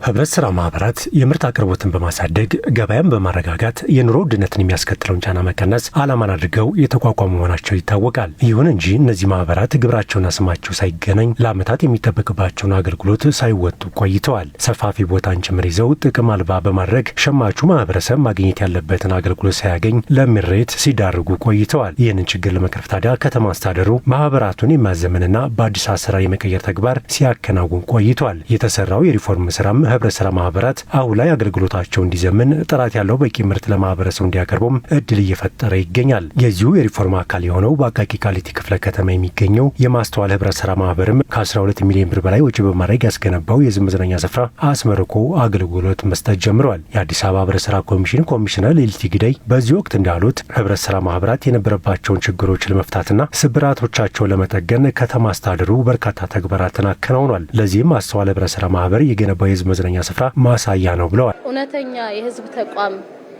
ህብረት ስራ ማህበራት የምርት አቅርቦትን በማሳደግ ገበያን በማረጋጋት የኑሮ ውድነትን የሚያስከትለውን ጫና መቀነስ ዓላማን አድርገው የተቋቋሙ መሆናቸው ይታወቃል። ይሁን እንጂ እነዚህ ማህበራት ግብራቸውና ስማቸው ሳይገናኝ ለዓመታት የሚጠበቅባቸውን አገልግሎት ሳይወጡ ቆይተዋል። ሰፋፊ ቦታን ጭምር ይዘው ጥቅም አልባ በማድረግ ሸማቹ ማህበረሰብ ማግኘት ያለበትን አገልግሎት ሳያገኝ ለምሬት ሲዳርጉ ቆይተዋል። ይህንን ችግር ለመቅረፍ ታዲያ ከተማ አስተዳደሩ ማህበራቱን የማዘመንና በአዲስ አሰራር የመቀየር ተግባር ሲያከናውን ቆይቷል። የተሰራው የሪፎርም ስራም ህብረት ስራ ማህበራት አሁን ላይ አገልግሎታቸው እንዲዘምን ጥራት ያለው በቂ ምርት ለማህበረሰቡ እንዲያቀርቡም እድል እየፈጠረ ይገኛል። የዚሁ የሪፎርም አካል የሆነው በአቃቂ ቃሊቲ ክፍለ ከተማ የሚገኘው የማስተዋል ህብረት ስራ ማህበርም ከ12 ሚሊዮን ብር በላይ ወጪ በማድረግ ያስገነባው የህዝብ መዝናኛ ስፍራ አስመርቆ አገልግሎት መስጠት ጀምሯል። የአዲስ አበባ ህብረት ስራ ኮሚሽን ኮሚሽነር ሌሊቲ ግዳይ በዚህ ወቅት እንዳሉት ህብረት ስራ ማህበራት የነበረባቸውን ችግሮች ለመፍታትና ስብራቶቻቸውን ለመጠገን ከተማ አስተዳደሩ በርካታ ተግባራትን አከናውኗል። ለዚህም ማስተዋል ህብረት ስራ ማህበር የገነባው የህዝብ መዝናኛ ስፍራ ማሳያ ነው ብለዋል። እውነተኛ የህዝብ ተቋም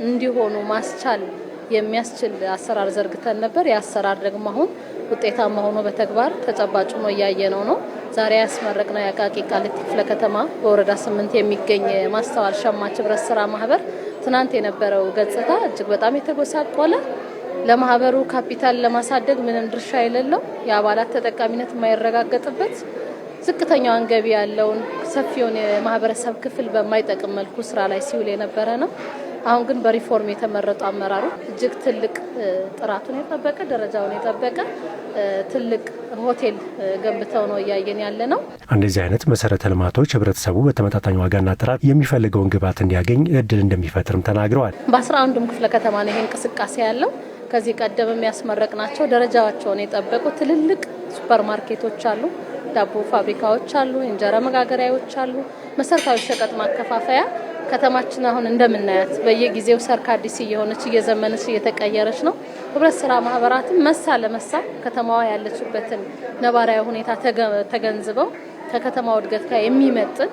እንዲሆኑ ማስቻል የሚያስችል አሰራር ዘርግተን ነበር። የአሰራር ደግሞ አሁን ውጤታማ ሆኖ በተግባር ተጨባጭ ሆኖ እያየነው ነው። ዛሬ ያስመረቅነው የአቃቂ ቃሊቲ ክፍለ ከተማ በወረዳ 8 የሚገኝ ማስተዋል ሸማች ህብረት ስራ ማህበር ትናንት የነበረው ገጽታ እጅግ በጣም የተጎሳቆለ ለማህበሩ ካፒታል ለማሳደግ ምንም ድርሻ የሌለው የአባላት ተጠቃሚነት የማይረጋገጥበት ዝቅተኛውን ገቢ ያለውን ሰፊውን የማህበረሰብ ክፍል በማይጠቅም መልኩ ስራ ላይ ሲውል የነበረ ነው። አሁን ግን በሪፎርም የተመረጡ አመራሩ እጅግ ትልቅ ጥራቱን የጠበቀ ደረጃውን የጠበቀ ትልቅ ሆቴል ገንብተው ነው እያየን ያለ ነው። እንደዚህ አይነት መሰረተ ልማቶች ህብረተሰቡ በተመጣጣኝ ዋጋና ጥራት የሚፈልገውን ግብዓት እንዲያገኝ እድል እንደሚፈጥርም ተናግረዋል። በ11ዱም ክፍለ ከተማ ነው ይሄ እንቅስቃሴ ያለው። ከዚህ ቀደም ያስመረቅናቸው ደረጃቸውን የጠበቁ ትልልቅ ሱፐርማርኬቶች አሉ፣ ዳቦ ፋብሪካዎች አሉ፣ እንጀራ መጋገሪያዎች አሉ፣ መሰረታዊ ሸቀጥ ማከፋፈያ። ከተማችን አሁን እንደምናያት በየጊዜው ሰርክ አዲስ እየሆነች እየዘመነች እየተቀየረች ነው። ህብረት ስራ ማህበራትም መሳ ለመሳ ከተማዋ ያለችበትን ነባራዊ ሁኔታ ተገንዝበው ከከተማው እድገት ጋር የሚመጥን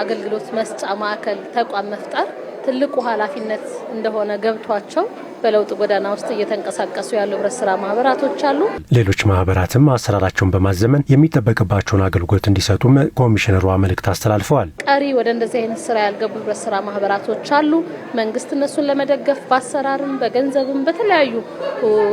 አገልግሎት መስጫ ማዕከል ተቋም መፍጠር ትልቁ ኃላፊነት እንደሆነ ገብቷቸው በለውጥ ጎዳና ውስጥ እየተንቀሳቀሱ ያሉ ህብረት ስራ ማህበራቶች አሉ። ሌሎች ማህበራትም አሰራራቸውን በማዘመን የሚጠበቅባቸውን አገልግሎት እንዲሰጡም ኮሚሽነሯ መልእክት አስተላልፈዋል። ቀሪ ወደ እንደዚህ አይነት ስራ ያልገቡ ህብረት ስራ ማህበራቶች አሉ። መንግስት እነሱን ለመደገፍ በአሰራርም በገንዘብም በተለያዩ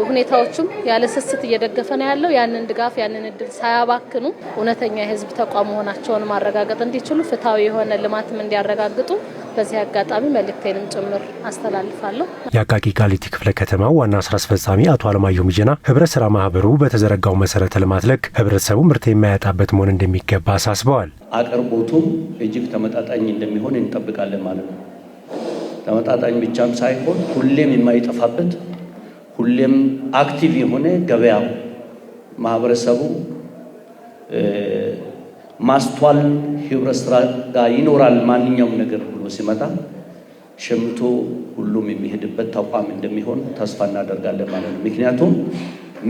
ሁኔታዎችም ያለ ስስት እየደገፈ ነው ያለው። ያንን ድጋፍ ያንን እድል ሳያባክኑ እውነተኛ የህዝብ ተቋም መሆናቸውን ማረጋገጥ እንዲችሉ ፍትሃዊ የሆነ ልማትም እንዲያረጋግጡ በዚህ አጋጣሚ መልእክቴንም ጭምር አስተላልፋለሁ። የአቃቂ ቃሊቲ ክፍለ ከተማ ዋና ስራ አስፈጻሚ አቶ አለማየሁ ሚጀና ህብረት ስራ ማህበሩ በተዘረጋው መሰረተ ልማት ልክ ህብረተሰቡ ምርት የማያጣበት መሆን እንደሚገባ አሳስበዋል። አቅርቦቱም እጅግ ተመጣጣኝ እንደሚሆን እንጠብቃለን ማለት ነው። ተመጣጣኝ ብቻም ሳይሆን ሁሌም የማይጠፋበት ሁሌም አክቲቭ የሆነ ገበያው ማህበረሰቡ ማስተዋል ህብረት ስራ ጋር ይኖራል ማንኛውም ነገር ብሎ ሲመጣ ሸምቶ ሁሉም የሚሄድበት ተቋም እንደሚሆን ተስፋ እናደርጋለን ማለት ነው። ምክንያቱም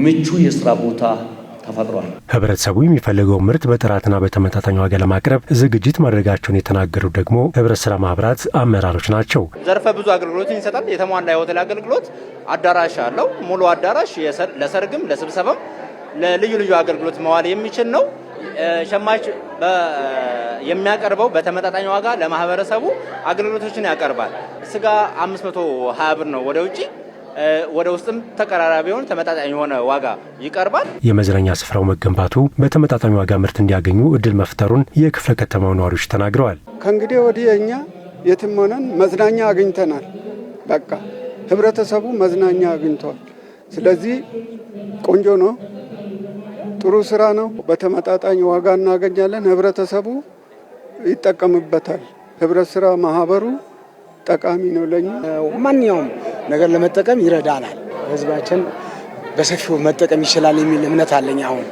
ምቹ የስራ ቦታ ተፈጥሯል። ህብረተሰቡ የሚፈልገው ምርት በጥራትና በተመጣጣኝ ዋጋ ለማቅረብ ዝግጅት ማድረጋቸውን የተናገሩት ደግሞ ህብረት ስራ ማህበራት አመራሮች ናቸው። ዘርፈ ብዙ አገልግሎት ይሰጣል። የተሟላ የሆቴል አገልግሎት አዳራሽ አለው። ሙሉ አዳራሽ ለሰርግም ለስብሰባም ለልዩ ልዩ አገልግሎት መዋል የሚችል ነው። ሸማች የሚያቀርበው በተመጣጣኝ ዋጋ ለማህበረሰቡ አገልግሎቶችን ያቀርባል። ስጋ 520 ብር ነው ወደ ውጪ፣ ወደ ውስጥም ተቀራራቢውን ተመጣጣኝ የሆነ ዋጋ ይቀርባል። የመዝናኛ ስፍራው መገንባቱ በተመጣጣኝ ዋጋ ምርት እንዲያገኙ እድል መፍጠሩን የክፍለ ከተማው ነዋሪዎች ተናግረዋል። ከእንግዲህ ወዲህ እኛ የትም ሆነን መዝናኛ አግኝተናል። በቃ ህብረተሰቡ መዝናኛ አግኝቷል። ስለዚህ ቆንጆ ነው። ጥሩ ስራ ነው። በተመጣጣኝ ዋጋ እናገኛለን። ህብረተሰቡ ይጠቀምበታል። ህብረት ስራ ማህበሩ ጠቃሚ ነው። ለኛ ማንኛውም ነገር ለመጠቀም ይረዳናል። ህዝባችን በሰፊው መጠቀም ይችላል የሚል እምነት አለኝ አሁን